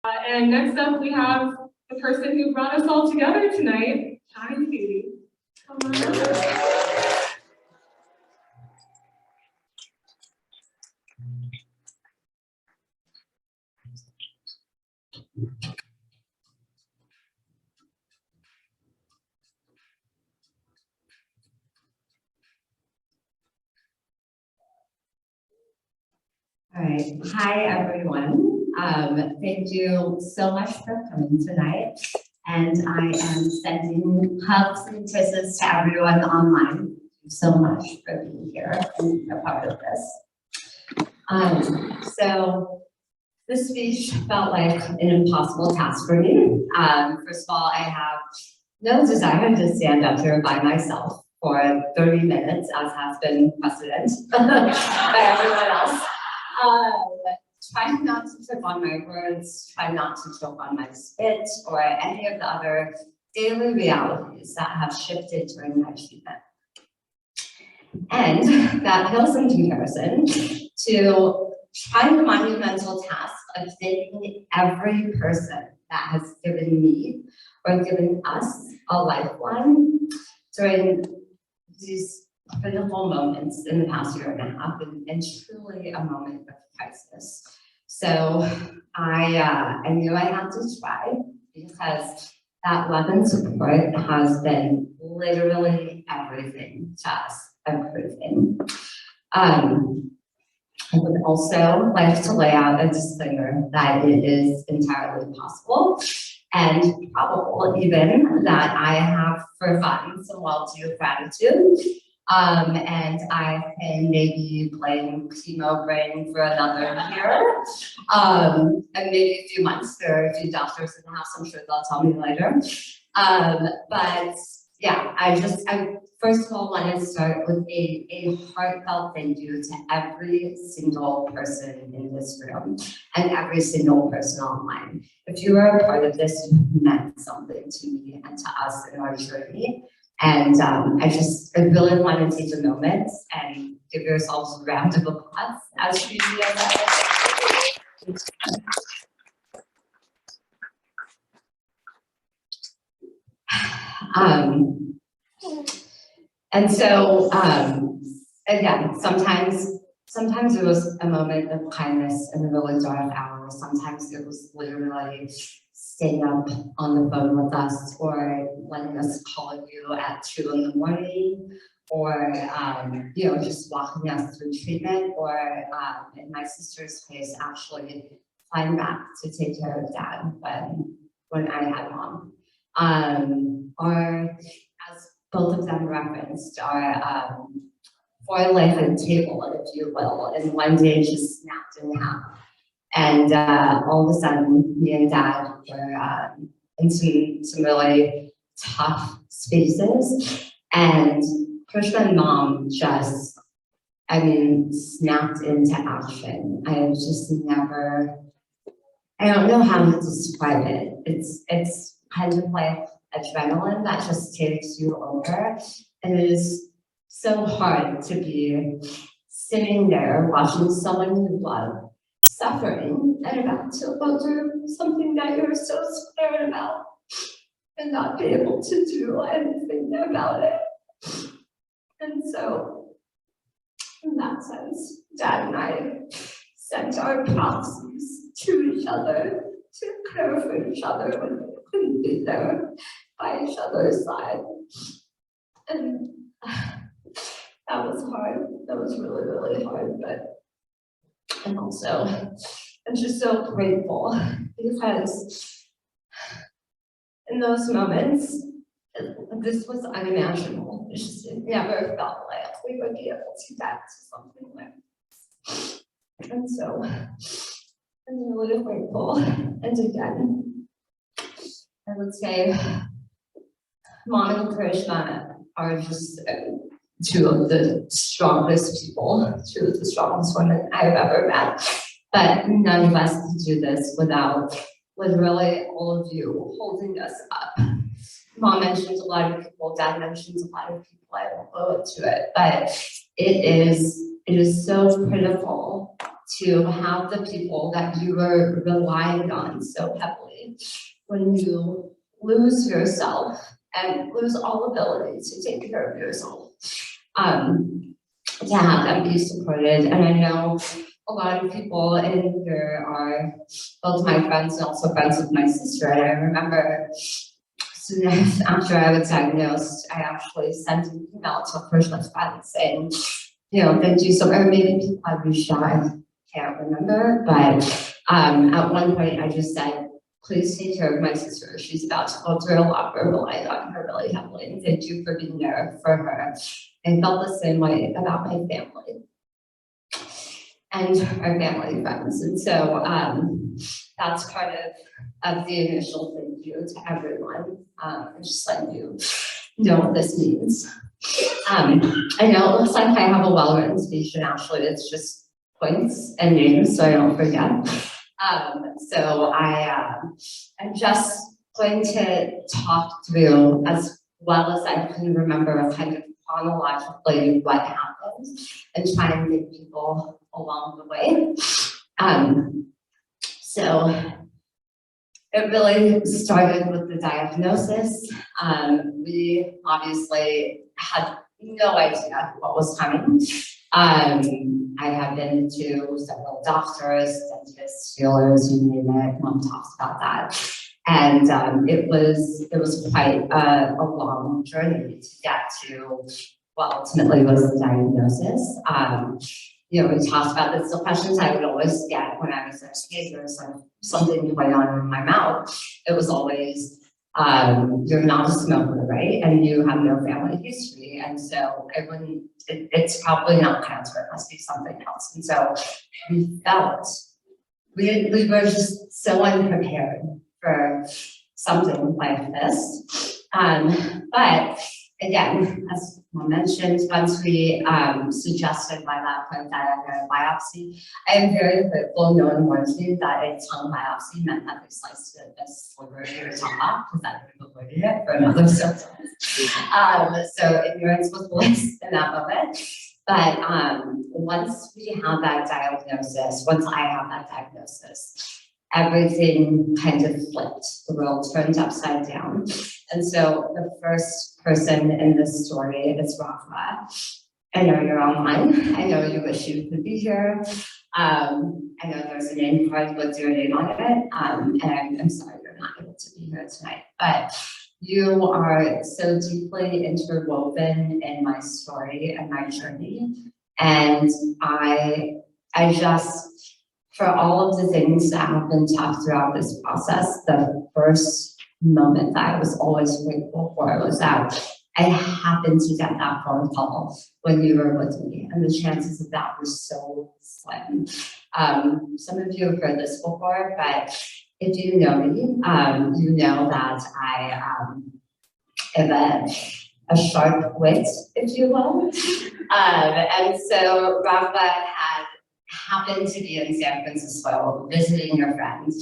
And next up, we have the person who brought us all together tonight, Shanehi. Come on. All right. Hi, everyone. Thank you so much for coming tonight. And I am sending hugs and kisses to everyone online. Thank you so much for being here and a part of this. So this speech felt like an impossible task for me. First of all, I have no desire to stand up here by myself for 30 minutes, as has been precedent by everyone else. Trying not to trip on my words, trying not to choke on my spit, or any of the other daily realities that have shifted during my treatment. And that pales in comparison to trying the monumental task of thanking every person that has given me or given us a lifeline during these critical moments in the past year and a half, and truly a moment of crisis. So I knew I had to try, because that love and support has been literally everything to us, everything. I would also like to lay out a disclaimer that it is entirely possible and probable even that I have forgotten some well-due gratitude. And I can maybe blame chemo brain for another year, and maybe a few months. There are a few doctors in the house, I'm sure they'll tell me later. But yeah, I first of all want to start with a heartfelt thank you to every single person in this room and every single person online. If you are a part of this, you meant something to me and to us in our journey. And I really want to take a moment and give yourselves a round of applause as we do that. And so, again, sometimes it was a moment of kindness in the really dark hours. Sometimes it was literally staying up on the phone with us, or letting us call you at 2 in the morning, or just walking us through treatment, or in my sister's case, actually flying back to take care of dad when I had mom. Or as both of them referenced, our for life and table, if you will, and one day just snapped in half. And all of a sudden, me and dad were in some really tough spaces. And Krishna and mom just, snapped into action. I have just never, I don't know how to describe it. It's kind of like adrenaline that just takes you over. And it is so hard to be sitting there watching someone you love suffering and about to go through something that you're so scared about and not be able to do anything about it. And so, in that sense, Dad and I sent our proxies to each other to care for each other when we couldn't be there by each other's side. And that was hard. That was really, really hard. And also, I'm just so grateful, because in those moments, this was unimaginable. It never felt like we would be able to get to something like this. And so, I'm really grateful. And again, I would say Mom and Krishna are just two of the strongest people, two of the strongest women I've ever met. But none of us could do this without literally all of you holding us up. Mom mentioned a lot of people, Dad mentioned a lot of people, I won't go into it, but it is so critical to have the people that you were relying on so heavily, when you lose yourself and lose all ability to take care of yourself, to have them be supported. And I know a lot of people in here are both my friends and also friends with my sister. And I remember soon after I was diagnosed, I actually sent an email to a personal friend saying, you know, thank you so much. Or maybe people I'd be shy, I can't remember. But at one point I just said, please take care of my sister. She's about to go through a lot. We're relying on her really heavily. And thank you for being there for her. I felt the same way about my family and our family friends. And so that's part of the initial thank you to everyone. And just letting you know what this means. I know it looks like I have a well-written speech, and actually it's just points and names so I don't forget. So I'm just going to talk through, as well as I can remember, kind of chronologically what happened, and try and meet people along the way. So it really started with the diagnosis. We obviously had no idea what was coming. I have been to several doctors, dentists, healers, you name it. Mom talks about that. And it was quite a long journey to get to what ultimately was the diagnosis. You know, we talked about this, the questions I would always get when I was a teenager, something going on in my mouth. It was always, you're not a smoker, right? And you have no family history. And so it's probably not cancer, it must be something else. And so we were just so unprepared for something like this. But again, as I mentioned, once we suggested by that point that I had a biopsy, I am very grateful no one warned me that a tongue biopsy meant that they sliced it as sliver of your tongue off, because that would have avoided it for another symptom. So ignorance was bliss in that moment. But once we had that diagnosis, once I had that diagnosis, everything kind of flipped. The world turned upside down. And so the first person in this story is Rafa. I know you're online. I know you wish you could be here. I know there's a name card with your name on it. And I'm sorry you're not able to be here tonight. But you are so deeply interwoven in my story and my journey. And I just, for all of the things that have been talked throughout this process, the first moment that I was always grateful for was that I happened to get that phone call when you were with me, and the chances of that were so slim. Some of you have heard this before, but if you know me, you know that I am a sharp wit, if you will. And so Rafa had happened to be in San Francisco visiting a friend.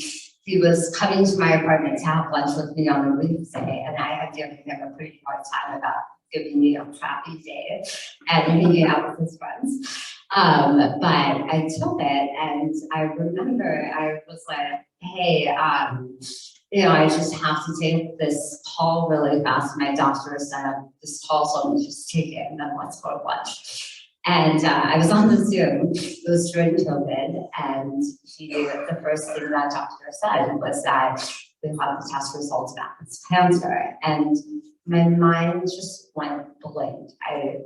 He was coming to my apartment to have lunch with me on a weekday, and I had given him a pretty hard time about giving me a crappy day and hanging out with his friends. But I took it, and I remember I was like, hey, you know, I just have to take this call really fast. My doctor set up this call, so I'm just take it, and then let's go to lunch. And I was on the Zoom, it was during COVID, and the first thing that doctor said was that we have the test results back, it's cancer. And my mind just went blank. I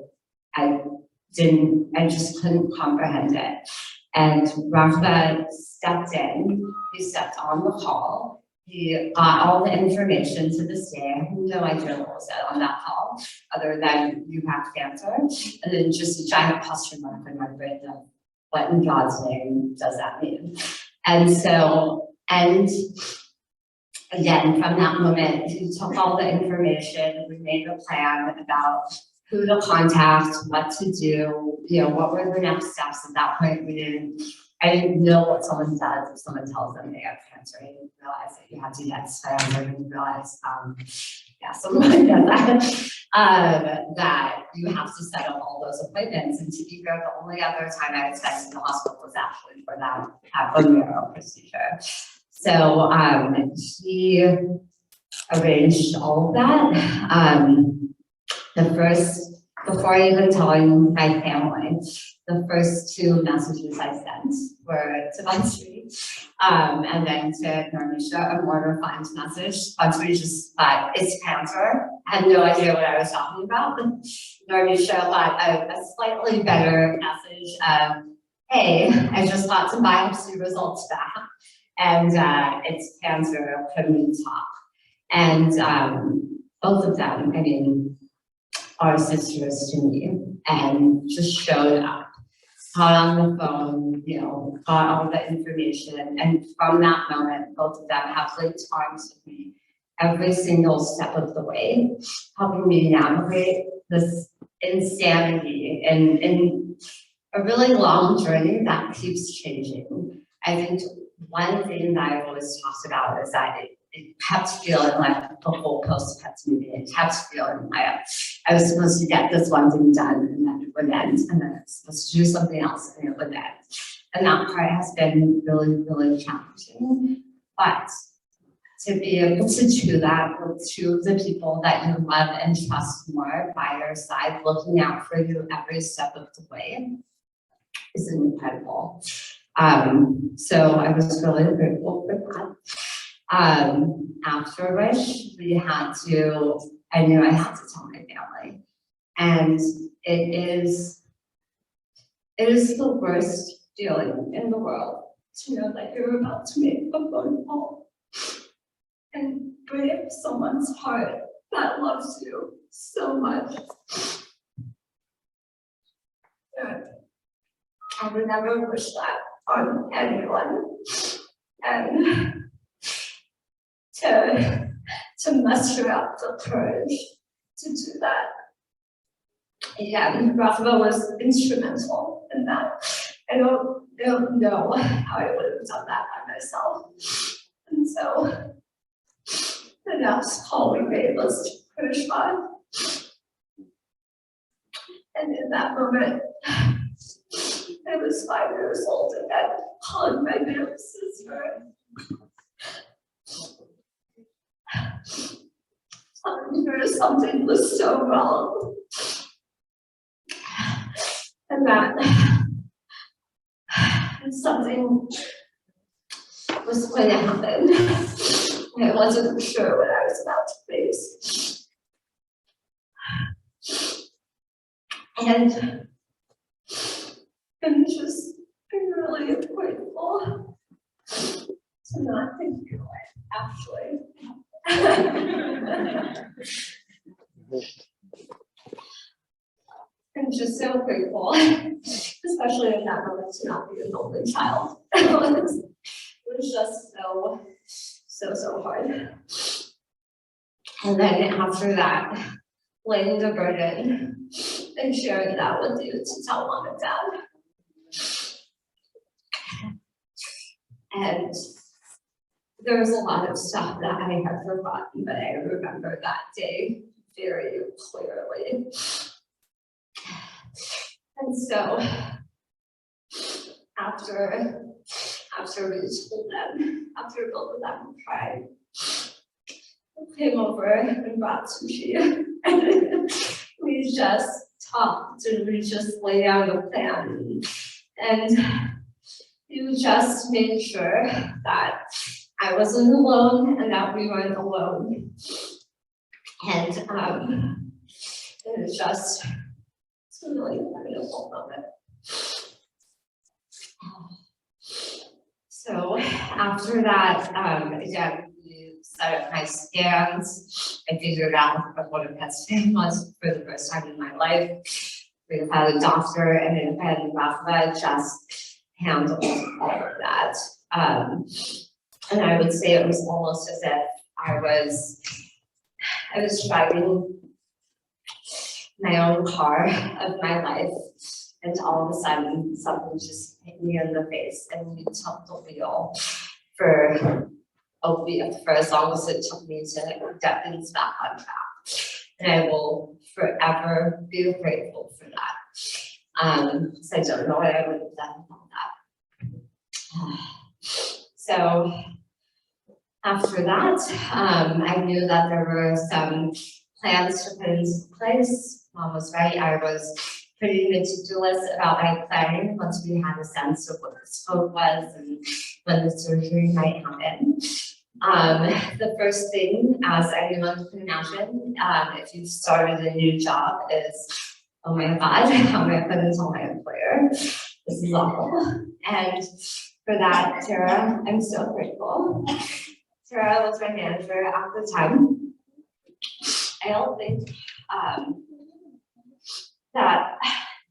just couldn't comprehend it. And Rafa stepped in, he stepped on the call, he got all the information to this day. I have no idea what was said on that call, other than you have cancer, and then just a giant question mark in my brain of what in God's name does that mean? And so, and again, from that moment, he took all the information, we made a plan about who to contact, what to do, you know, what were the next steps. At that point, I didn't know what someone does if someone tells them they have cancer. I didn't realize that you have to get scans. I didn't realize, someone does that, that you have to set up all those appointments. And to be fair, the only other time I was spent in the hospital was actually for that bone marrow procedure. So he arranged all of that. Before even telling my family, the first two messages I sent were to Bunsry, and then to Normisha, a more refined message. Bunsry just thought it's cancer. I had no idea what I was talking about. Normisha thought a slightly better message of, hey, I just got some biopsy results back, and it's cancer, can we talk? And both of them, I mean, are sisters to me, and just showed up, got on the phone, got all the information, and from that moment, both of them have linked arms with me every single step of the way, helping me navigate this insanity and a really long journey that keeps changing. I think one thing that I've always talked about is that it kept feeling like the whole post-PETS movie. It kept feeling like I was supposed to get this one thing done and then it would end, and then I was supposed to do something else and it would end. And that part has been really, really challenging. But to be able to do that with two of the people that you love and trust more by your side, looking out for you every step of the way, is incredible. So I was really grateful for that. After which I knew I had to tell my family. And it is the worst feeling in the world to know that you're about to make a phone call and break someone's heart that loves you so much. And I would never wish that on anyone. And to muster up the courage to do that. Again, Rafa was instrumental in that. I don't know how I would have done that by myself. And so the next call we made was to Krishma. And in that moment, I was 5 years old and I called my big sister. Telling her something was so wrong. And that something was going to happen. I wasn't sure what I was about to face. And I'm really grateful to not think your life, actually. I'm just so grateful, especially in that moment, to not be an only child. It was just so hard. And then after that, laying the burden and sharing that with you to tell mom and dad. And there was a lot of stuff that I had forgotten, but I remember that day very clearly. And so after we told them, after both of them cried, we came over and brought sushi. And we just talked and we just laid out a plan. And you just made sure that I wasn't alone and that we weren't alone. And it was just, it's a really beautiful moment. So after that, again, we set up my scans. I figured out what a PET scan was for the first time in my life. We had a doctor and Rafa just handled all of that. And I would say it was almost as if I was driving my own car of my life, And all of a sudden, something just hit me in the face and we took the wheel for as long as it took me to get things back on track. And I will forever be grateful for that. So I don't know what I would have done without that. So after that, I knew that there were some plans to put into place. Mom was right. I was pretty meticulous about my planning once we had a sense of what the scope was and when the surgery might happen. The first thing, as anyone can imagine, if you've started a new job is, oh my God, how am I going to tell my employer? This is awful. And for that, Tara, I'm so grateful. Tara was my manager at the time. I don't think that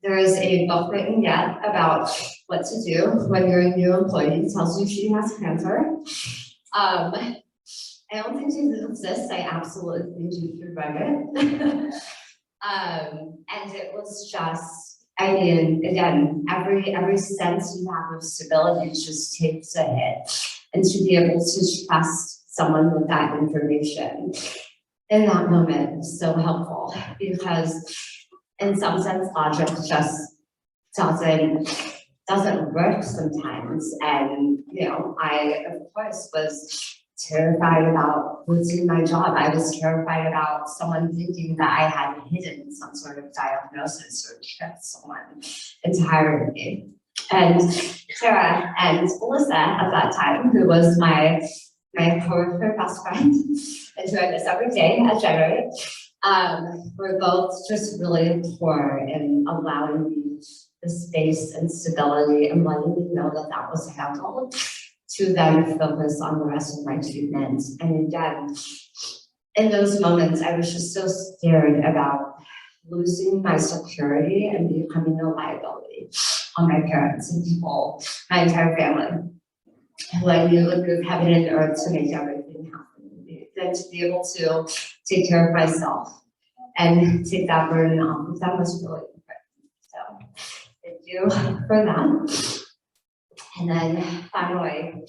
there is a book written yet about what to do when your new employee tells you she has cancer. I don't think it exists. I absolutely think you should write it. And it was just, I mean, again, every sense you have of stability just takes a hit. And to be able to trust someone with that information in that moment is so helpful, because in some sense, logic just doesn't work sometimes. And, you know, I, of course, was terrified about losing my job. I was terrified about someone thinking that I had hidden some sort of diagnosis or tricked someone into hiring me. And Sarah and Melissa at that time, who was my coworker best friend, and who I miss every day at January, were both just really poor in allowing me the space and stability and letting me know that that was handled, to then focus on the rest of my treatment. And again, in those moments, I was just so scared about losing my security and becoming a liability on my parents and people, my entire family, who I knew would move heaven and earth to make everything happen. Then to be able to take care of myself and take that burden off, that was really important. So thank you for that. And then finally,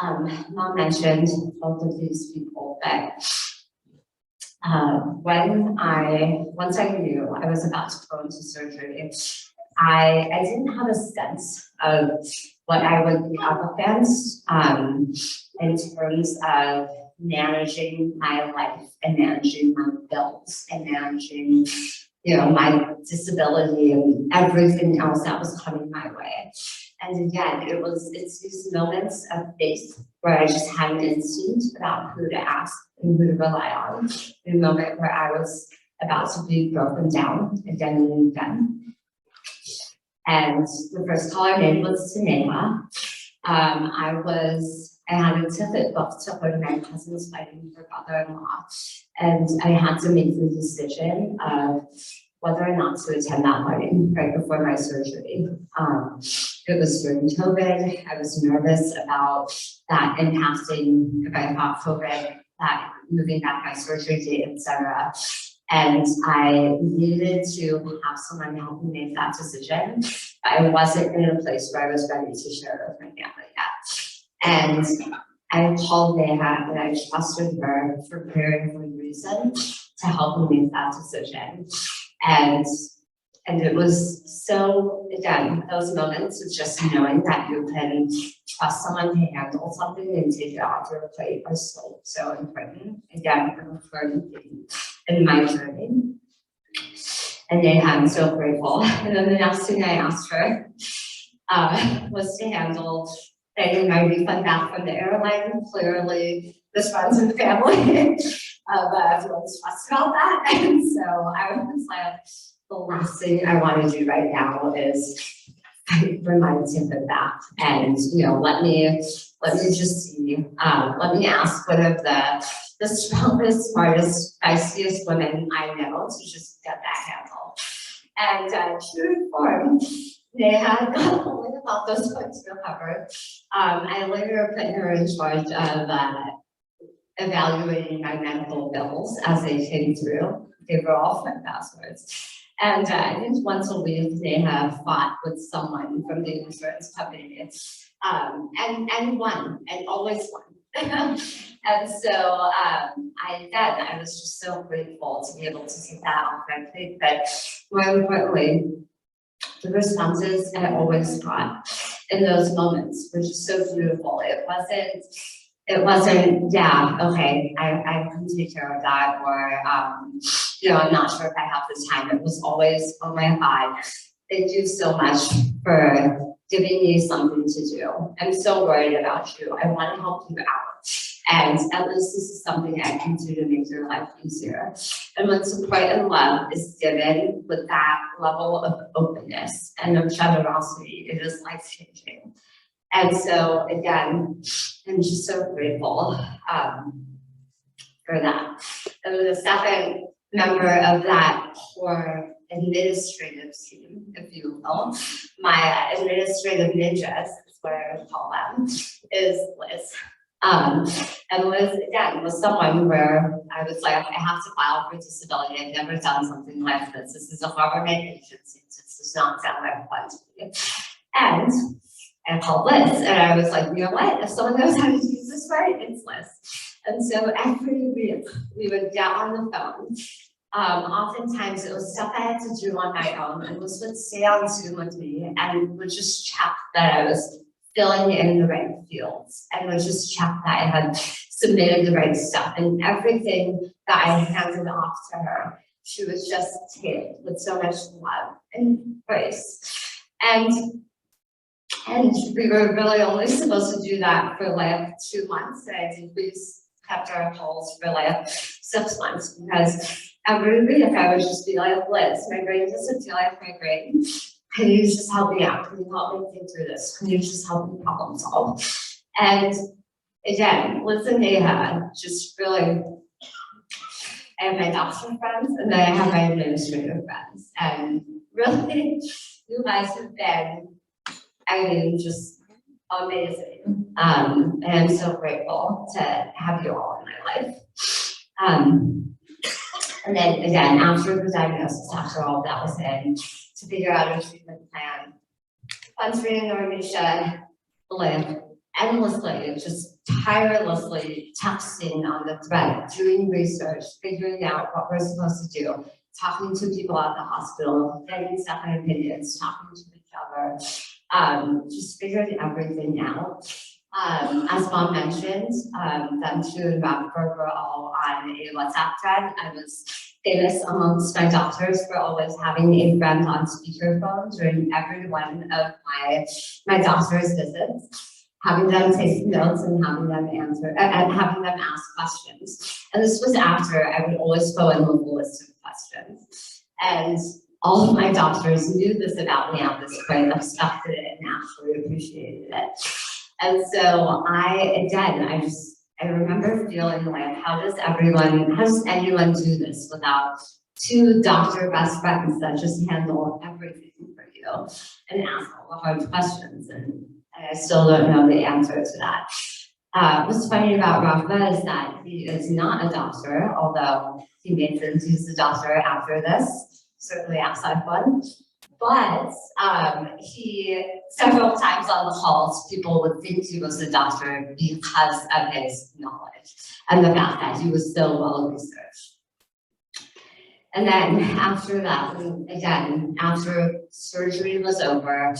Mom mentioned both of these people, but once I knew I was about to go into surgery, I didn't have a sense of what I would be up against in terms of managing my life and managing my bills and managing, you know, my disability and everything else that was coming my way. And again, it's these moments of faith where I just had an instinct about who to ask and who to rely on. The moment where I was about to be broken down again and again. And the first call I made was to Shanehi. I had a ticket booked to go to my cousin's wedding for brother-in-law, and I had to make the decision of whether or not to attend that wedding right before my surgery. It was during COVID. I was nervous about that impacting, if I got COVID, that moving back my surgery date, etc. And I needed to have someone help me make that decision. I wasn't in a place where I was ready to share it with my family yet. And I called Neha and I trusted her for very good reason to help me make that decision. And it was so, again, those moments of just knowing that you can trust someone to handle something and take it off your plate are so important. Again, an important thing in my journey. And Neha, I'm so grateful. And then the next thing I asked her was to handle getting my refund back from the airline. Clearly, this runs in the family, but everyone's stressed about that. And so I was like, the last thing I want to do right now is bring my ticket back, and let me just see. Let me ask one of the strongest, smartest, spiciest women I know to just get that handled. And true to form, they had got only about those points recovered. I later put her in charge of evaluating my medical bills as they came through. They were all my passwords. And I think once a week they have fought with someone from the insurance company, and won, and always won. And so I was just so grateful to be able to take that off my plate. But more importantly, the responses I always got in those moments were just so beautiful. It wasn't, yeah, okay, I can take care of that, or, I'm not sure if I have the time. It was always, oh my God, thank you so much for giving me something to do. I'm so worried about you. I want to help you out. And at least this is something I can do to make your life easier. And when support and love is given with that level of openness and of generosity, it is life-changing. And so again, I'm just so grateful for that. And the second member of that core administrative team, if you will, my administrative ninjas is what I would call them, is Liz. And Liz, again, was someone where I was like, I have to file for disability. I've never done something like this. This is a government agency. This does not sound like fun to me. And I called Liz, and I was like, you know what? If someone knows how to use this right, it's Liz. And so every week we would get on the phone. Oftentimes it was stuff I had to do on my own, and Liz would stay on Zoom with me and would just check that I was filling in the right fields, and would just check that I had submitted the right stuff, and everything that I handed off to her, she was just take with so much love and grace. And we were really only supposed to do that for like 2 months, and I think we kept our calls for like 6 months, because every week I would just be like, Liz, my brain doesn't feel like my brain. Can you just help me out? Can you help me think through this? Can you just help me problem solve? And again, Liz and Neha just really, I have my doctor friends, and then I have my administrative friends. And really, you guys have been, just amazing. And I'm so grateful to have you all in my life. And then again, after the diagnosis, after all that was in, to figure out a treatment plan, once reading the Remission, live endlessly, just tirelessly texting on the thread, doing research, figuring out what we're supposed to do, talking to people at the hospital, getting second opinions, talking to each other, just figuring everything out. As Mom mentioned, them two and Robert were all on a WhatsApp thread. I was famous amongst my doctors for always having a friend on speakerphone during every one of my doctor's visits, having them take notes and having them answer and having them ask questions. And this was after I would always go in with a list of questions. And all of my doctors knew this about me at this point, expected it, and actually appreciated it. And so I remember feeling like, how does anyone do this without two doctor best friends that just handle everything for you and ask all the hard questions? And I still don't know the answer to that. What's funny about Rafa is that he is not a doctor, although he made sense he's a doctor after this, certainly outside one. But he, several times on the calls, people would think he was a doctor because of his knowledge and the fact that he was so well researched. And then after that, again, after surgery was over,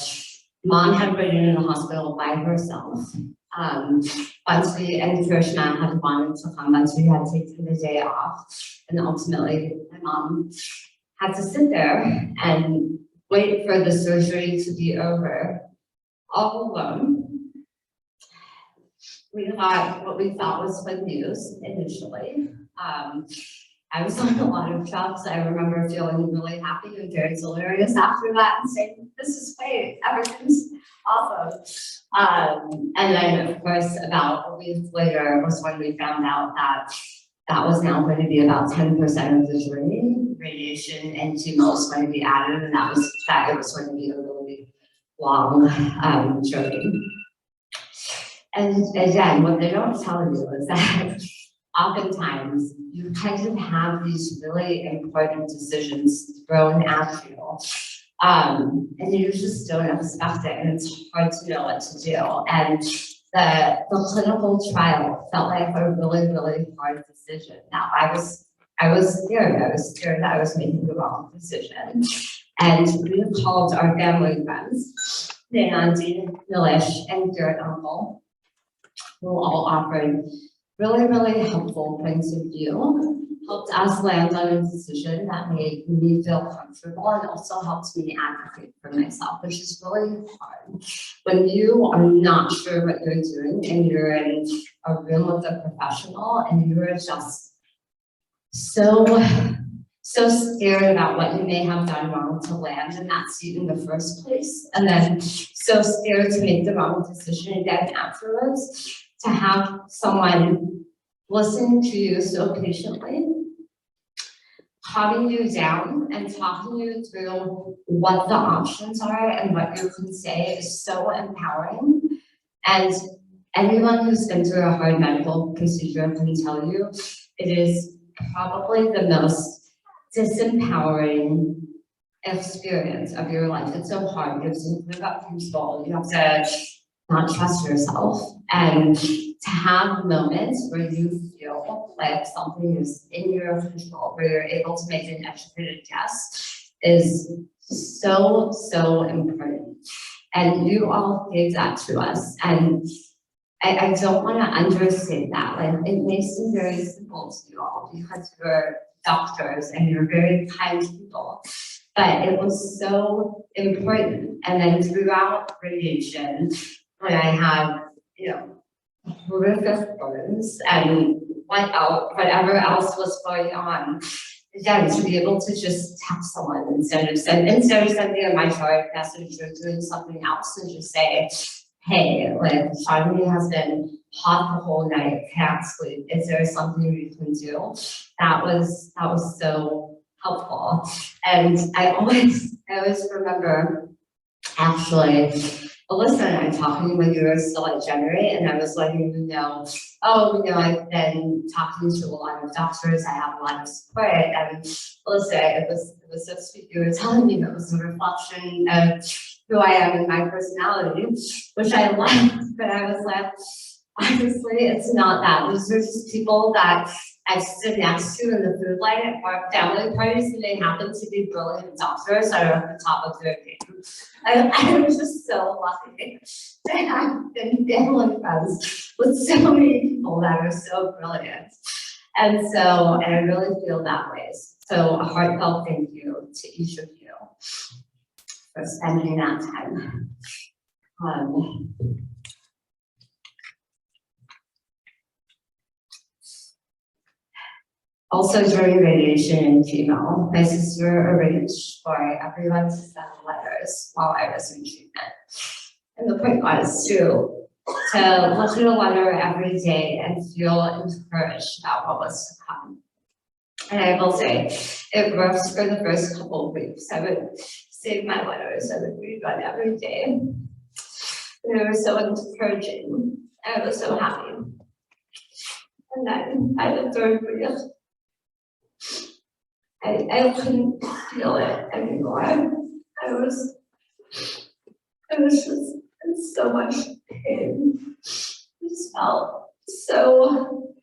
Mom had been in the hospital by herself. Bunty and Krishna had wanted to come, Bunty had taken the day off, and ultimately my mom had to sit there and wait for the surgery to be over, all alone. We got what we thought was good news initially. I was on a lot of drugs. I remember feeling really happy and very delirious after that and saying, this is great, everything's awesome. And then of course, about a week later was when we found out that that was now going to be about 10% of the journey. Radiation and chemo was going to be added, and it was going to be a really long journey. And again, what they don't tell you is that oftentimes you kind of have these really important decisions thrown at you. And you just don't expect it, and it's hard to know what to do. And the clinical trial felt like a really, really hard decision. Now, I was scared. I was scared that I was making the wrong decision. And we called our family friends, Nancy, Milish, and Garrett Uncle, who all offered really, really helpful points of view, helped us land on a decision that made me feel comfortable and also helped me advocate for myself, which is really hard. When you are not sure what you're doing and you're in a room with a professional and you're just so scared about what you may have done wrong to land in that seat in the first place, and then so scared to make the wrong decision again afterwards, to have someone listen to you so patiently, calming you down and talking you through what the options are and what you can say is so empowering. And anyone who's been through a hard medical procedure can tell you it is probably the most disempowering experience of your life. It's so hard. You have to live up to control. You have to not trust yourself. And to have moments where you feel like something is in your control, where you're able to make an educated guess, is so, so important. And you all gave that to us. And I don't want to understate that. Like, it may seem very simple to you all because you're doctors and you're very kind people, but it was so important. And then throughout radiation, when I had, horrific burns and whatever else was going on, again, to be able to just text someone instead of sending a my chart message or doing something else, and just say, hey, like, Shanehi has been hot the whole night, can't sleep. Is there something we can do? That was so helpful. And I always remember, actually, Alyssa and I talking when you were still at Generate, and I was letting you know, I've been talking to a lot of doctors, I have a lot of support, and Alyssa, it was so sweet. You were telling me that was a reflection of who I am and my personality, which I liked, but I was like, honestly, it's not that. These are just people that I sit next to in the food line at our family parties, and they happen to be brilliant doctors that are at the top of their game. I was just so lucky to have been family friends with so many people that are so brilliant. And I really feel that way. So a heartfelt thank you to each of you for spending that time. Also during radiation and chemo, my sister arranged for everyone to send letters while I was in treatment. And the point was to look at a letter every day and feel encouraged about what was to come. And I will say, it worked for the first couple of weeks. I would save my letters, I would read one every day. And they were so encouraging. I was so happy. And then by the third week, I couldn't feel it anymore. I was just in so much pain. I just felt so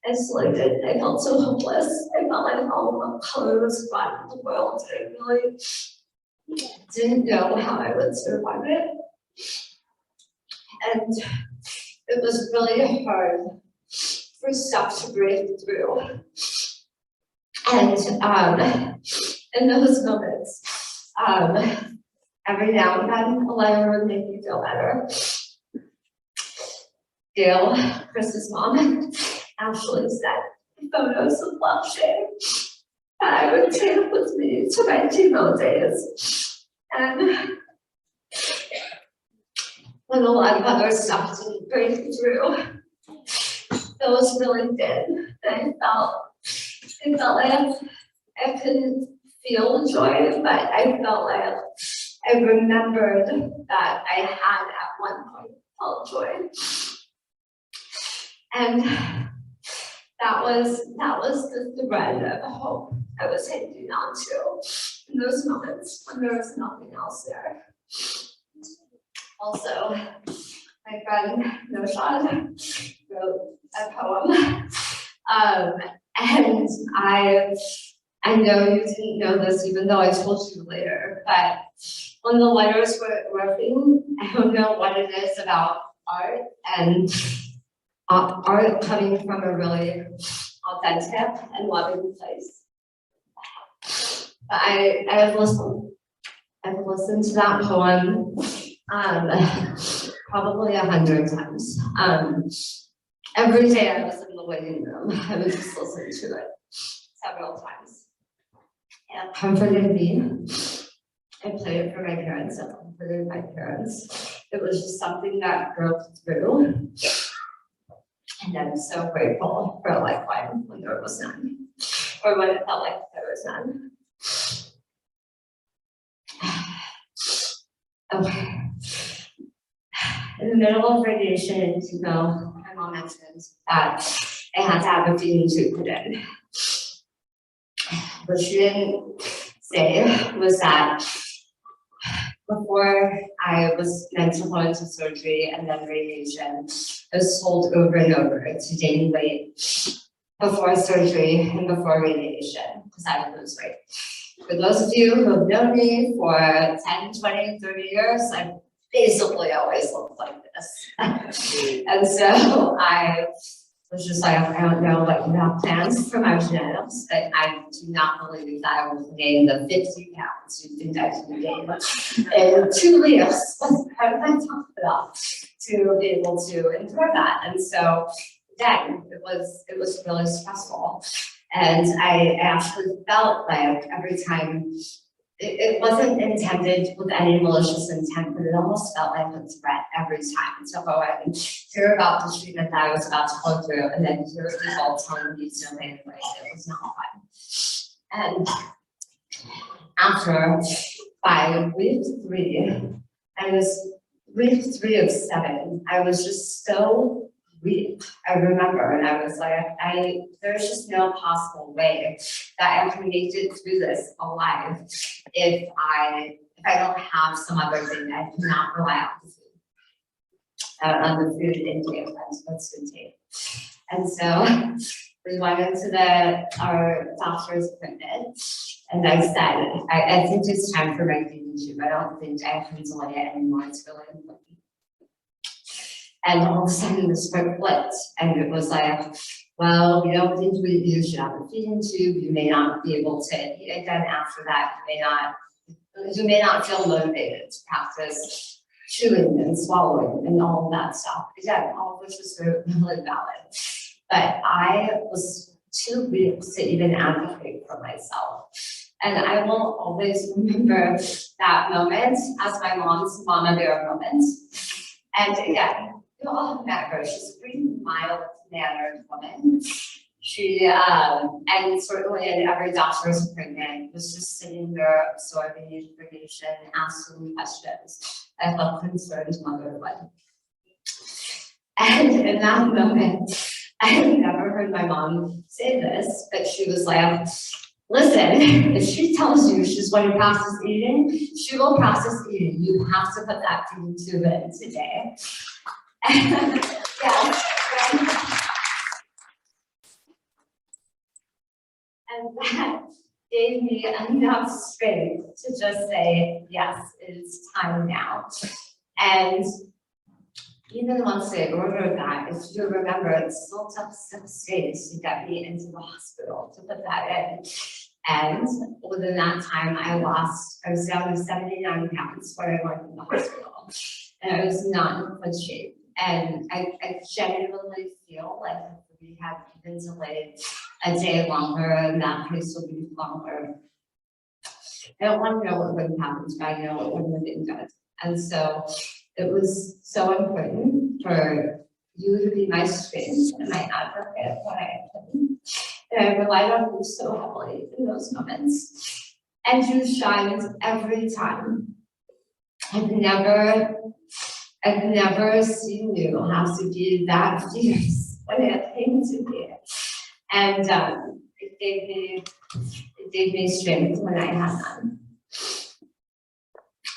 isolated. I felt so hopeless. I felt like all the color was gone in the world. I really didn't know how I would survive it. And it was really hard for stuff to break through. And in those moments, every now and then, a letter would make me feel better. Gail, Chris's mom, actually sent photos of love Shane that I would take with me to my chemo days. And when a lot of other stuff didn't break through, those really did. I felt like I couldn't feel joy, but I felt like I remembered that I had at one point felt joy. And that was the thread of hope I was hanging on to in those moments when there was nothing else there. Also, my friend Noshan wrote a poem. And I know you didn't know this, even though I told you later, but when the letters were working, I don't know what it is about art and art coming from a really authentic and loving place. But I've listened to that poem probably 100 times. Every day I was in the waiting room, I would just listen to it several times. It comforted me. I played it for my parents, it comforted my parents. It was just something that broke through. And I'm so grateful for a lifeline when there was none, or when it felt like there was none. Okay. In the middle of radiation in chemo, my mom mentioned that I had to have a feeding tube put in. What she didn't say was that before I was meant to go into surgery and then radiation, I was told over and over to gain weight before surgery and before radiation because I would lose weight. For those of you who have known me for 10, 20, 30 years, I basically always looked like this. And so I was just like, I don't know what you have plans for my genetics, but I do not believe that I will gain the 50 pounds you think I can gain in 2 years. How did I talk about to be able to endure that? And so again, it was really stressful. And I actually felt like every time, it wasn't intended with any malicious intent, but it almost felt like a threat every time to go and hear about the treatment that I was about to go through, and then hear the results telling me to anyway. It was not fun. And after, by week 3, week 3 of 7, I was just so weak. I remember, and I was like, there's just no possible way that I can make it through this alive if I don't have some other thing that I cannot rely on the food intake, what's intake. And so we went into our doctor's appointment, and I said, I think it's time for my feeding tube. I don't think I can delay it anymore. It's really important. And all of a sudden the script flipped, and it was like, well, we don't think you should have a feeding tube. You may not be able to eat again after that. You may not feel motivated to practice chewing and swallowing and all of that stuff. Again, all of which is really valid. But I was too weak to even advocate for myself. And I will always remember that moment as my mom's mama bear moment. And again, you all met her. She's a pretty mild-mannered woman. She, and certainly in every doctor's appointment, was just sitting there absorbing information, asking questions. I felt concerned mother would. And in that moment, I had never heard my mom say this, but she was like, listen, if she tells you she's going to process eating, she will process eating. You have to put that feeding tube in today. Yes. And that gave me enough strength to just say, yes, it's time now. And even once they ordered that, if you remember, it still took 6 days to get me into the hospital to put that in. And within that time, I was down to 79 pounds when I went to the hospital. And I was not in good shape. And I genuinely feel like if we had even delayed a day longer and that pace would be longer, I don't want to know what would have happened, but I know it wouldn't have been good. And so it was so important for you to be my strength and my advocate when I couldn't. And I relied on you so heavily in those moments. And you shined every time. I've never seen you have to be that fierce when it came to me. And it gave me strength when I had none.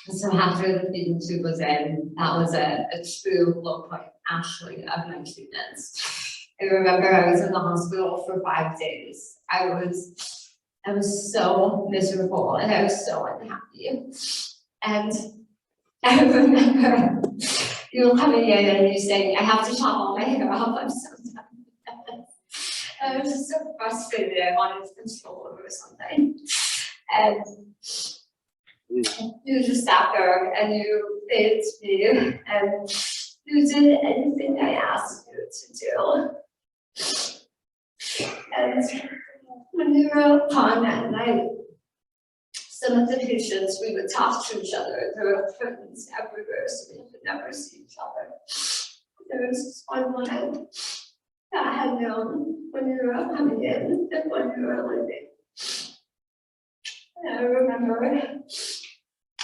So after the feeding tube was in, that was a true low point, actually, of my treatments. I remember I was in the hospital for 5 days. I was so miserable and I was so unhappy. And I remember you coming in and you saying, I have to chop all my hair off, I'm so done. I was just so frustrated, I wanted to control over something. And you just sat there and you bathed me and you did anything I asked you to do. And when you were upon that night, some of the patients, we would talk to each other. There were curtains everywhere, so we could never see each other. There was this one woman that I had known when you were coming in and when you were leaving. And I remember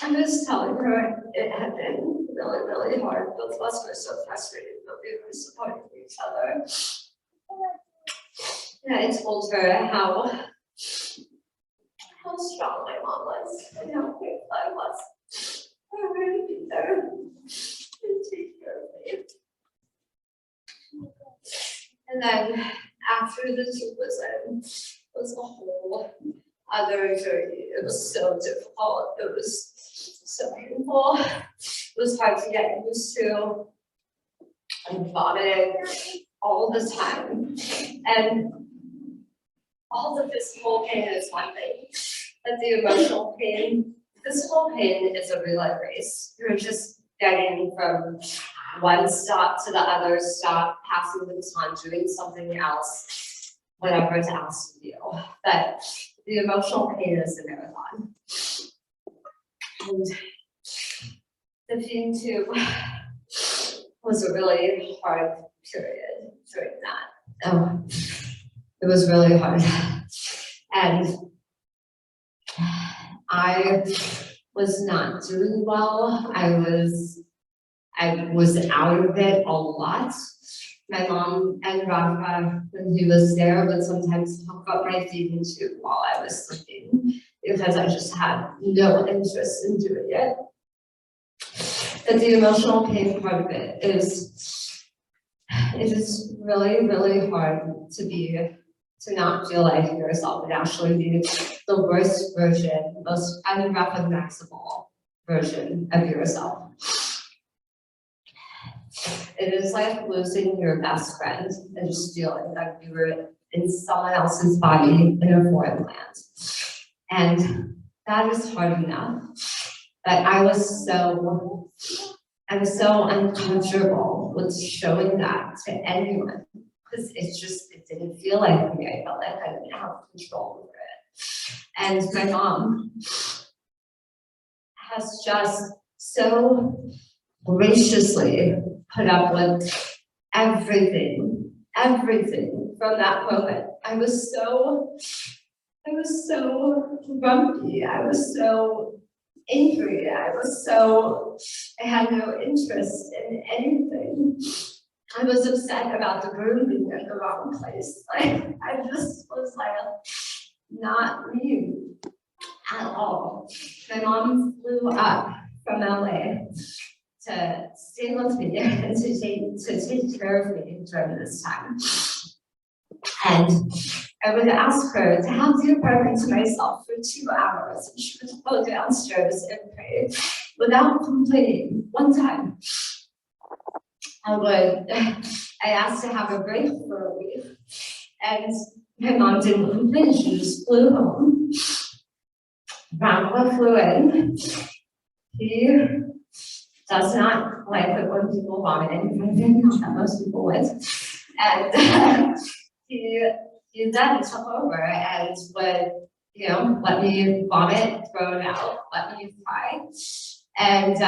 I was telling her it had been really, really hard. Both of us were so frustrated, but we were supporting each other. And I told her how strong my mom was and how grateful I was for her to be there and take care of me. And then after the tube was in, was a whole other journey. It was so difficult. It was so painful. It was hard to get used to. I vomited all the time. And all the physical pain is one thing, but the emotional pain, physical pain is a relay race. You're just getting from one stop to the other stop, passing the baton, doing something else, whatever it's asked of you. But the emotional pain is a marathon. And the feeding tube was a really hard period during that. It was really hard. And I was not doing well. I was out of it a lot. My mom and Rafa, when he was there, would sometimes talk about my feeding tube while I was sleeping because I just had no interest in doing it. But the emotional pain part of it is really, really hard to not feel like yourself and actually be the worst version, most unrecognizable version of yourself. It is like losing your best friend and just feeling like you were in someone else's body in a foreign land. And that is hard enough. But I was so uncomfortable with showing that to anyone. Because it didn't feel like me. I felt like I didn't have control over it. And my mom has just so graciously put up with everything from that moment. I was so grumpy. I was so angry. I had no interest in anything. I was upset about the room being in the wrong place. Like, I just was like, not me at all. My mom flew up from LA to stay with me and to take care of me during this time. And I would ask her to have the apartment to myself for 2 hours, and she would go downstairs and pray without complaining one time. I asked to have a break for a week, and my mom didn't complain. She just flew home. Grandpa flew in. He does not like it when people vomit in front of him, not that most people would. And he then took over and would, let me vomit, throw it out, let me cry. And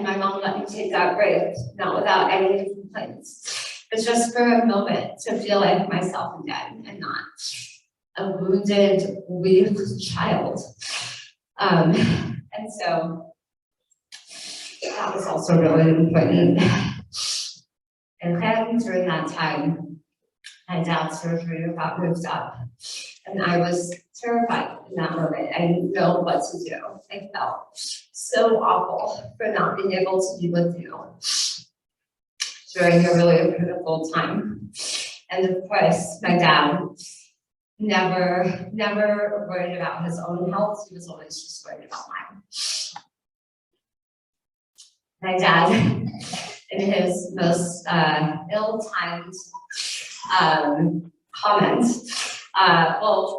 my mom let me take that break, not without any complaints, but just for a moment to feel like myself again and not a wounded, weak child. And so that was also really important. And then during that time, my dad's surgery got moved up. And I was terrified in that moment. I didn't know what to do. I felt so awful for not being able to be with you during a really critical time. And of course, my dad never worried about his own health. He was always just worried about mine. My dad, in his most ill-timed comment,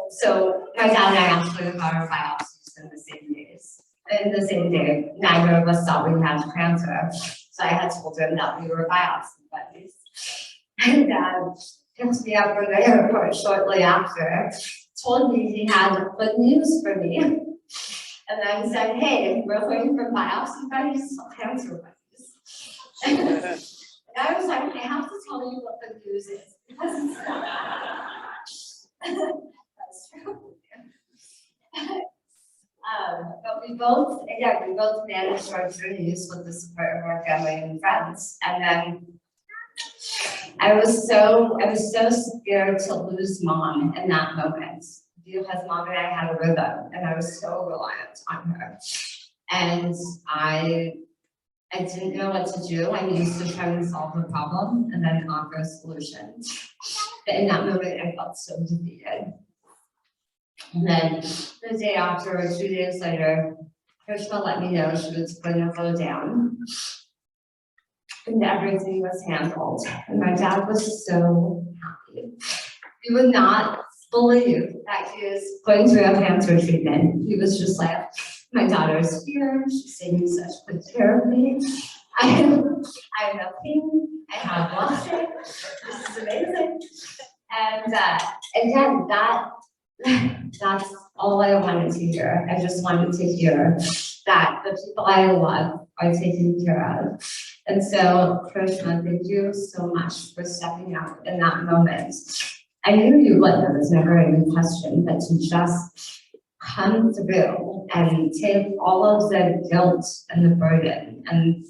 so my dad and I actually got our biopsies in the same days. In the same day, neither of us thought we had cancer. So I had told him that we were biopsy buddies. And Dad picked me up from the airport shortly after, told me he had good news for me. And then said, hey, we're going from biopsy buddies to cancer buddies. And I was like, I have to tell you what the news is, because it's not. That's true. But we both managed our journeys with the support of our family and friends. And then I was so scared to lose Mom in that moment, because Mom and I had a rhythm, and I was so reliant on her. And I didn't know what to do. I used to try to solve a problem and then offer a solution. But in that moment, I felt so defeated. And then the day after, or 2 days later, Krishna let me know she was going to go down. And everything was handled. And my dad was so happy. You would not believe that he is going through a cancer treatment. He was just like, my daughter's here. She's taking such good care of me. I have nothing. I have lost it. This is amazing. And again, that's all I wanted to hear. I just wanted to hear that the people I love are taken care of. And so, Krishna, thank you so much for stepping up in that moment. I knew you would, there was never any question, but to just come through and take all of the guilt and the burden and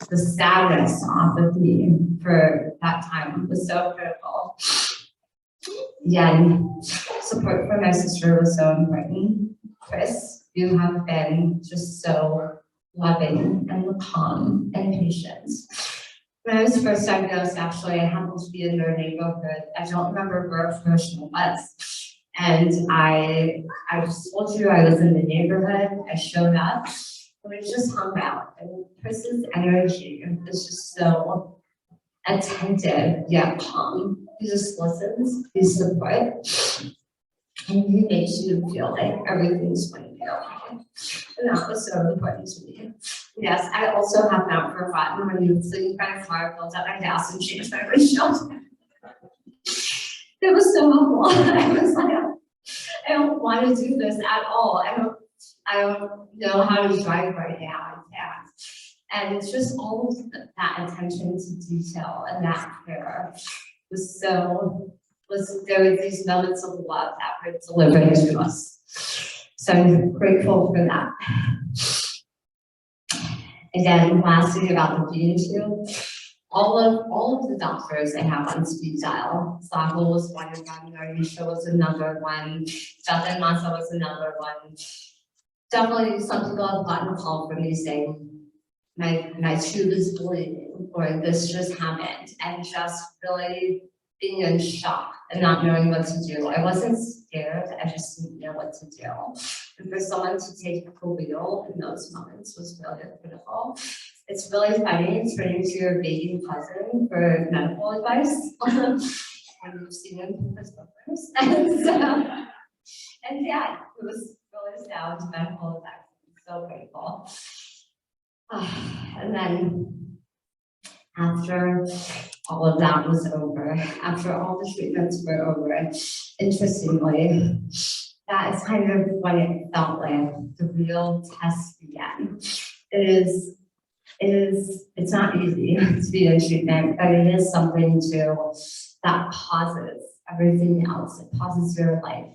the sadness off of me for that time was so critical. Again, support from my sister was so important. Chris, you have been just so loving and calm and patient. When I was first diagnosed, actually, I happened to be in their neighborhood. I don't remember where Krishna was. And I just told you I was in the neighborhood. I showed up and we just hung out. And Chris's energy is just so attentive yet calm. He just listens, he supports, and he makes you feel like everything's going to be okay. And that was so important to me. Yes, I also have not forgotten when you sleep by the fire, filled up my gas and changed my windshield. It was so helpful. I was like, I don't want to do this at all. I don't know how to drive right now. I can't. And it's just all of that attention to detail and that care there were these moments of love that were delivered to us. So I'm grateful for that. Again, lastly about the being tube, all of the doctors I have on speed dial. Sahil was one of them, Narisha was another one, Jatan Masa was another one. Definitely some people have gotten a call from me saying, my tube is bleeding, or this just happened, and just really being in shock and not knowing what to do. I wasn't scared, I just didn't know what to do. And for someone to take the wheel in those moments was really critical. It's really funny turning to your baby cousin for medical advice when you've seen him for summers. And yeah, it was really sound medical advice. I'm so grateful. And then after all of that was over, after all the treatments were over, interestingly, that is kind of when it felt like the real test began. It's not easy to be in treatment, but it is something that pauses everything else. It pauses your life.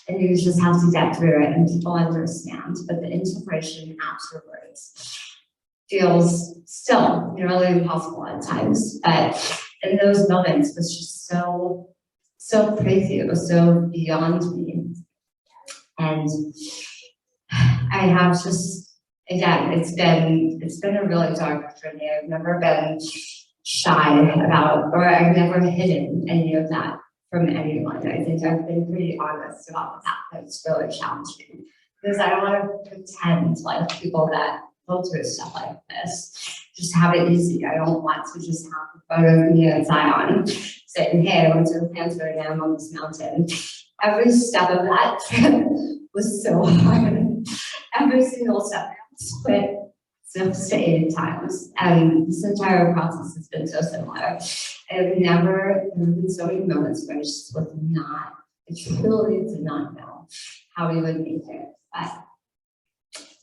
And you just have to get through it, and people understand. But the integration afterwards feels still nearly impossible at times. But in those moments, it was just so crazy. It was so beyond me. And I have just, again, it's been a really dark journey. I've never been shy about, or I've never hidden any of that from anyone. I think I've been pretty honest about that. That's really challenging because I don't want to pretend like people that go through stuff like this just have it easy. I don't want to just have a photo of me and Zion saying, hey, I went to the cancer and I'm on this mountain. Every step of that trip was so hard. Every single step, I quit 6 to 8 times. And this entire process has been so similar. There have been so many moments where I just was not, I truly did not know how we would make it. But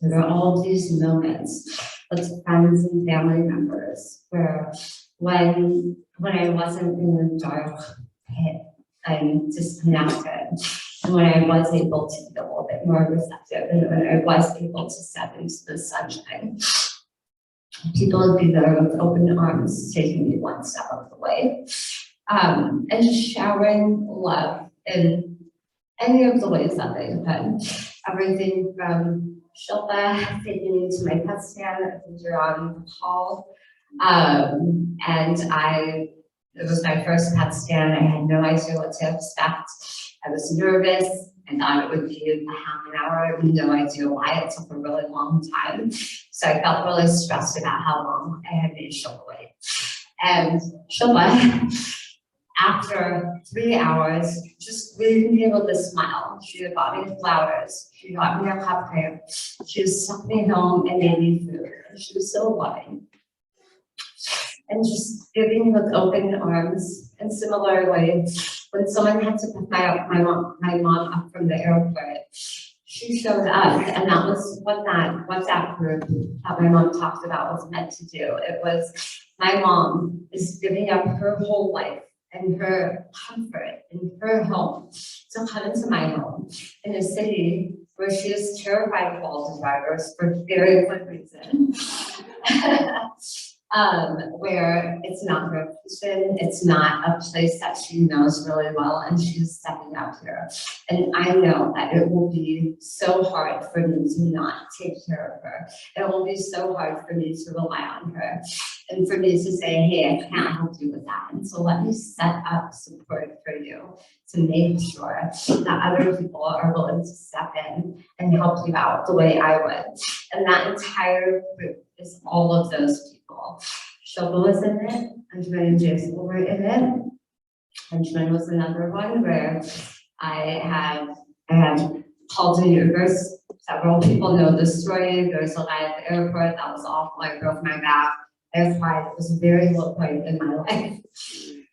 there are all these moments with friends and family members where when I wasn't in the dark pit and disconnected, and when I was able to be a little bit more receptive, and when I was able to step into the sunshine, people would be there with open arms, taking me one step of the way, and just showering love in any of the ways that they could. Everything from Shilpa taking me to my pet stand, I think you're on the call, and it was my first pet stand. I had no idea what to expect. I was nervous. I thought it would be a half an hour. I had no idea why. It took a really long time. So I felt really stressed about how long I had made Shilpa wait. And Shilpa, after 3 hours, just being able to smile. She had bought me flowers. She got me a cupcake. She was took me home and made me food. And she was so loving. And just giving with open arms. And similarly, when someone had to pick my mom up from the airport, she showed up, and that was what that group that my mom talked about was meant to do. It was my mom is giving up her whole life and her comfort in her home to come into my home in a city where she is terrified of all the drivers for very good reason. Where it's not her position, it's not a place that she knows really well, and she's stepping out here. And I know that it will be so hard for me to not take care of her. It will be so hard for me to rely on her, and for me to say, hey, I can't help you with that. And so let me set up support for you to make sure that other people are willing to step in and help you out the way I would. And that entire group is all of those people. Shilpa was in it, Anjman and Jason were in it. Anjman was another one where I had called an Uber. Several people know the story. There was a guy at the airport that was awful. I broke my back. I cried. It was a very low point in my life.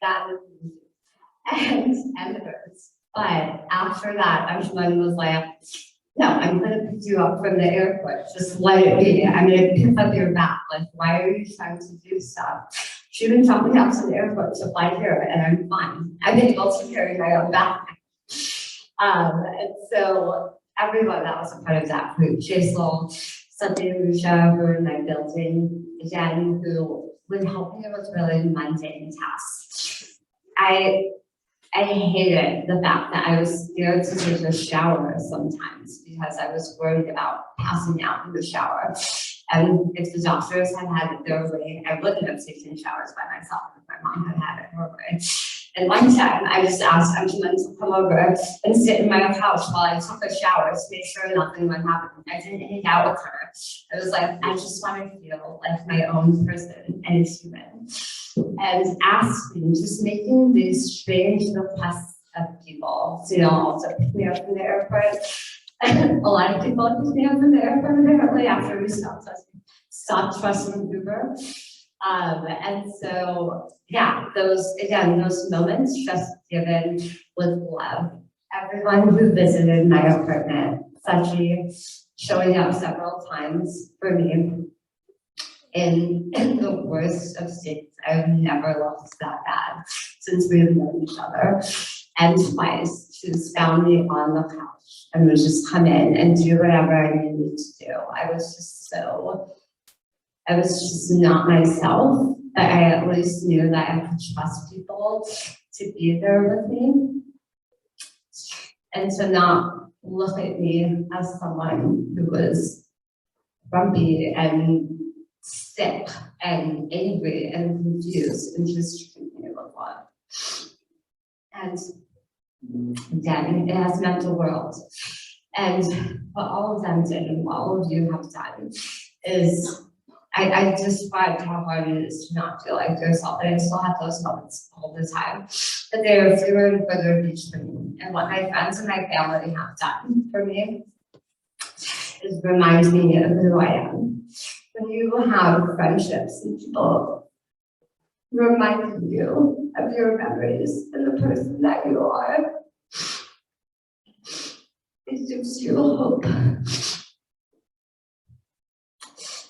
That was and it hurts. But after that, Anjman was like, no, I'm going to pick you up from the airport. Just let it be. I'm going to pick up your back. Like, why are you trying to do stuff? She even dropped me off to the airport to fly here, and I'm fine. I'm able to carry my own backpack. And so everyone that was a part of that group, Jason, Sunday, Rusha, who were in my building, again, who would help me with really mundane tasks. I hated the fact that I was scared to take a shower sometimes because I was worried about passing out in the shower. And if the doctors had had it their way, I wouldn't have taken showers by myself if my mom had had it her way. And one time I just asked Anjman to come over and sit in my couch while I took a shower to make sure nothing would happen. I didn't hang out with her. I was like, I just want to feel like my own person and human. And asking, just making these strange requests of people, to also pick me up from the airport. A lot of people picked me up from the airport apparently after we stopped trusting Uber. And so, yeah, those moments just given with love. Everyone who visited my apartment, Sachi, showing up several times for me in the worst of states. I've never looked that bad since we've known each other. And twice, she's found me on the couch and would just come in and do whatever I needed to do. I was just so I was just not myself, but I at least knew that I could trust people to be there with me and to not look at me as someone who was grumpy and sick and angry and confused and just treating me with love. And again, it has meant the world. And what all of them did and what all of you have done is I described how hard it is to not feel like yourself, and I still have those moments all the time. But they are fewer and further between. And what my friends and my family have done for me is remind me of who I am. When you have friendships and people reminding you of your memories and the person that you are, it gives you hope.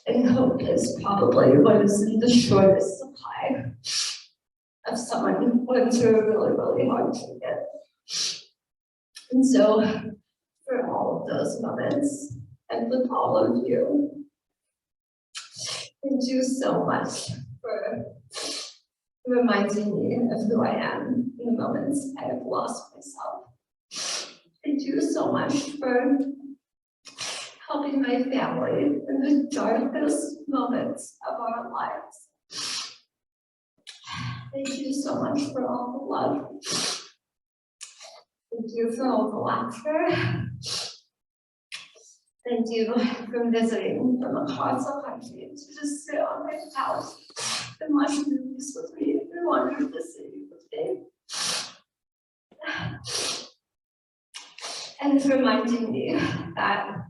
And hope is probably what is in the shortest supply of someone going through a really, really hard ticket. And so, for all of those moments, and with all of you, thank you so much for reminding me of who I am in the moments I have lost myself. Thank you so much for helping my family in the darkest moments of our lives. Thank you so much for all the love. Thank you for all the laughter. Thank you for visiting from across the country to just sit on my couch and watch movies with me and wander the city with me. And reminding me that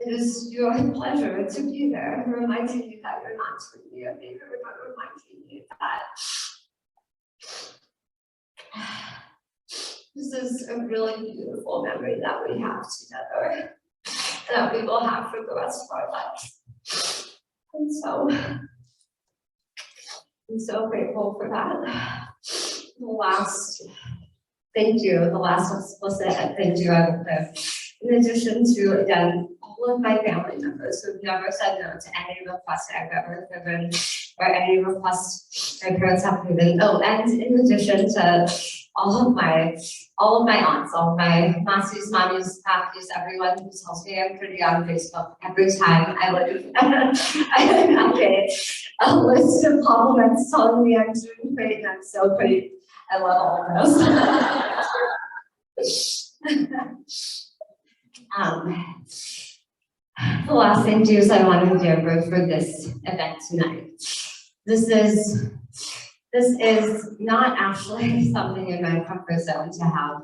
it is your pleasure to be there, reminding me that you're not treating me a favor, but reminding me that this is a really beautiful memory that we have together, that we will have for the rest of our lives. And so, I'm so grateful for that. The last thank you, the last explicit thank you I will give. In addition to, again, all of my family members who've never said no to any request I've ever given or any request my parents have given. Oh, and in addition to all of my aunts, all of my massies, mommies, pappies, everyone who tells me I'm pretty on Facebook every time I leave. I get a list of compliments telling me I'm doing great and I'm so pretty. I love all of those. The last thank yous I want to give for this event tonight. This is not actually something in my comfort zone to have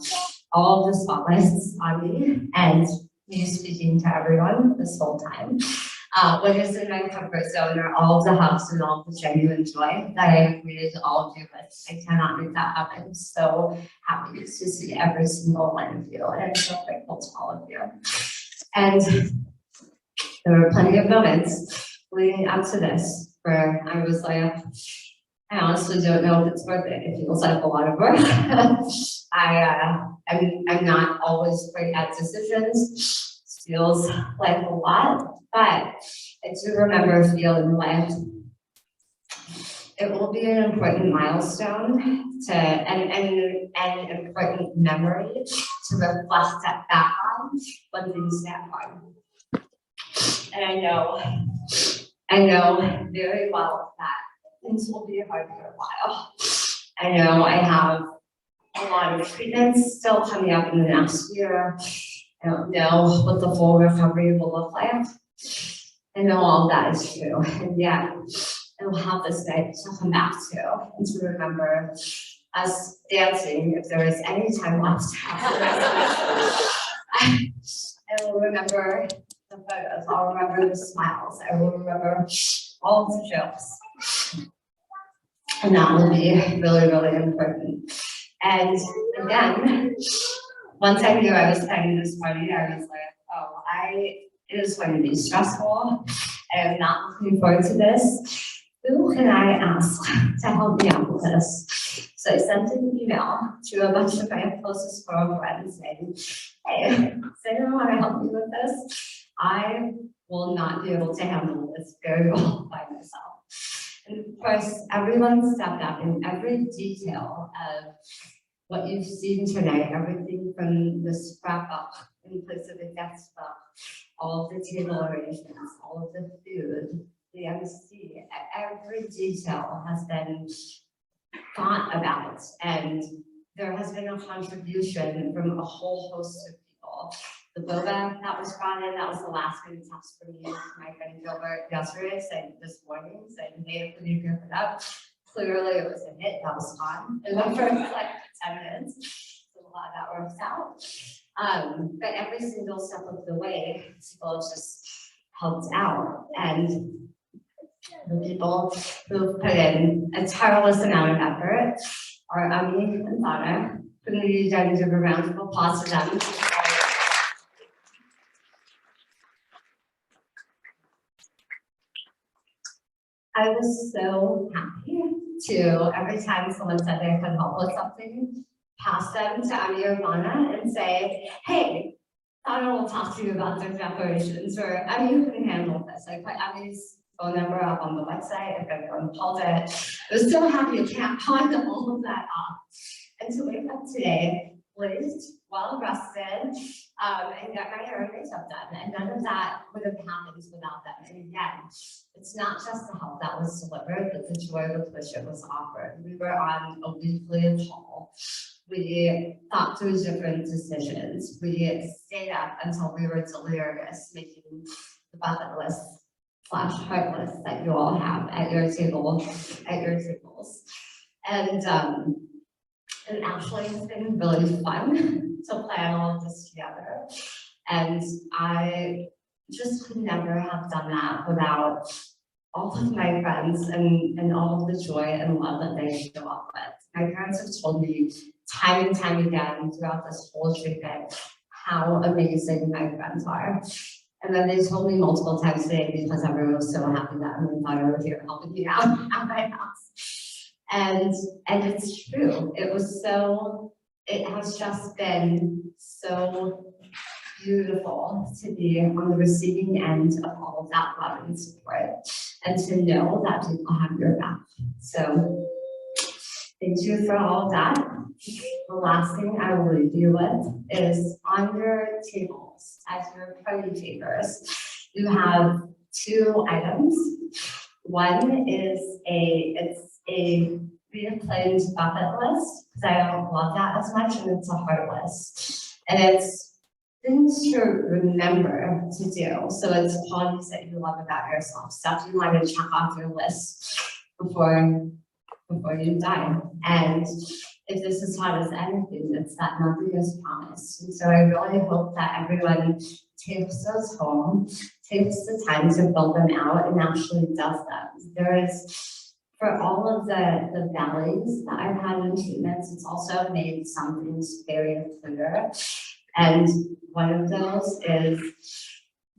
all of the spotlights on me and me speaking to everyone this whole time. What is in my comfort zone are all of the hugs and all of the genuine joy that I created all of you with. I cannot make that happen. I'm so happy to see every single one of you, and I'm so grateful to all of you. And there were plenty of moments leading up to this where I was like, I honestly don't know if it's worth it. It feels like a lot of work. I'm not always great at decisions. It feels like a lot. But I do remember feeling like it will be an important milestone and an important memory to reflect back on when things get hard. And I know very well that things will be hard for a while. I know I have a lot of treatments still coming up in the next year. I don't know what the full recovery will look like. I know all that is true, and yet I will have this night to come back to and to remember us dancing if there is any time left. I will remember the photos, I'll remember the smiles, I will remember all of the jokes. And that will be really, really important. And again, once I knew I was planning this party, I was like, oh, it is going to be stressful. I am not looking forward to this. Who can I ask to help me out with this? So I sent an email to a bunch of my closest girlfriends saying, hey, does anyone want to help me with this? I will will not be able to handle this very well by myself. And of course, everyone stepped up in every detail of what you've seen tonight, everything from the scrapbook in place of the guest book, all of the table arrangements, all of the food, the MC, every detail has been thought about, and there has been a contribution from a whole host of people. The boba that was brought in, that was the last minute text from me to my friend Gilbert yesterday, saying this morning, saying, hey, could you give it up? Clearly it was a hit, that was fun. In the first like 10 minutes, so a lot of that works out. But every single step of the way, people just helped out. And the people who've put in a tireless amount of effort are Ami and Donna. Couldn't we give a round of applause to them? I was so happy to, every time someone said they could help with something, pass them to Ami or Donna and say, hey, Donna will talk to you about their decorations, or Ami, you can handle this. I put Ami's phone number up on the website, if everyone called it. I was so happy to pawn all of that off. And to wake up today, pleased, well rested, and get my hair and makeup done. And none of that would have happened without them. And again, it's not just the help that was delivered, but the joy with which it was offered. We were on a weekly call. We thought through different decisions. We stayed up until we were delirious, making the bucket list / heart list that you all have at your tables. And actually it's been really fun to plan all of this together. And I just could never have done that without all of my friends and all of the joy and love that they show up with. My parents have told me time and time again throughout this whole treatment how amazing my friends are. And then they told me multiple times today because everyone was so happy that my daughter was here helping me out at my house. And it's true. It has just been so beautiful to be on the receiving end of all of that love and support, and to know that people have your back. So thank you for all of that. The last thing I will leave you with is on your tables, as your party favors, you have two items. One is a reclaimed bucket list, because I don't love that as much, and it's a heart list. And it's things to remember to do. So it's qualities that you love about yourself, stuff you want to check off your list before you die. And if this is taught us anything, it's that nothing is promised. And so I really hope that everyone takes those home, takes the time to build them out, and actually does them. There is, for all of the valleys that I've had in treatments, it's also made some things very clear. And one of those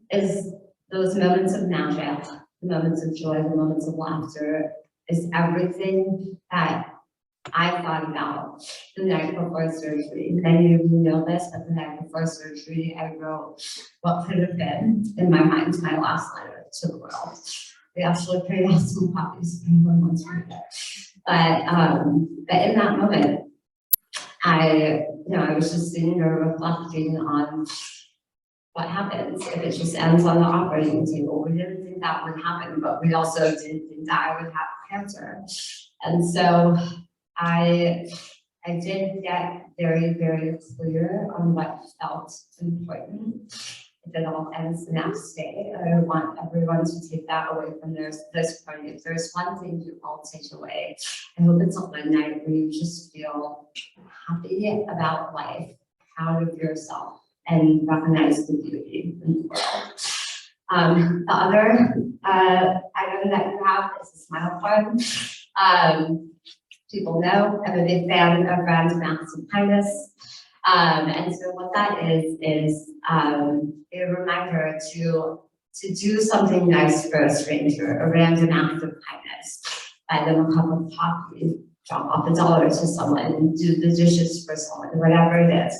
is those moments of magic, the moments of joy, the moments of laughter, is everything that I thought about the night before surgery. Many of you know this, but the night before surgery, I wrote what could have been, in my mind, my last letter to the world. We actually printed out some copies if anyone wants to read it. But in that moment, I was just sitting there reflecting on what happens if it just ends on the operating table. We didn't think that would happen, but we also didn't think that I would have cancer. And so I did get very, very clear on what felt important. If it all ends the next day, I want everyone to take that away from this party. If there's one thing you all take away, I hope it's a one night where you just feel happy about life, proud of yourself, and recognize the beauty in the world. The other item that you have is a smile card. People know I'm a big fan of random acts of kindness. And so what that is a reminder to do something nice for a stranger, a random act of kindness. Buy them a cup of coffee, drop off $1 to someone, do the dishes for someone, whatever it is.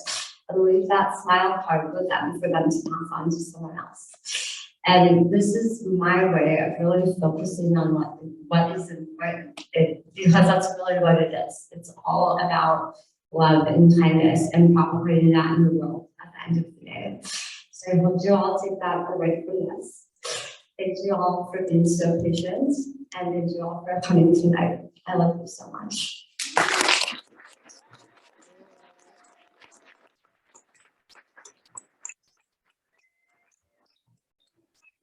And leave that smile card with them for them to pass on to someone else. And this is my way of really focusing on what is important, because that's really what it is. It's all about love and kindness and propagating that in the world at the end of the day. So I hope you all take that away from this. Thank you all for being so patient, and thank you all for coming tonight. I love you so much.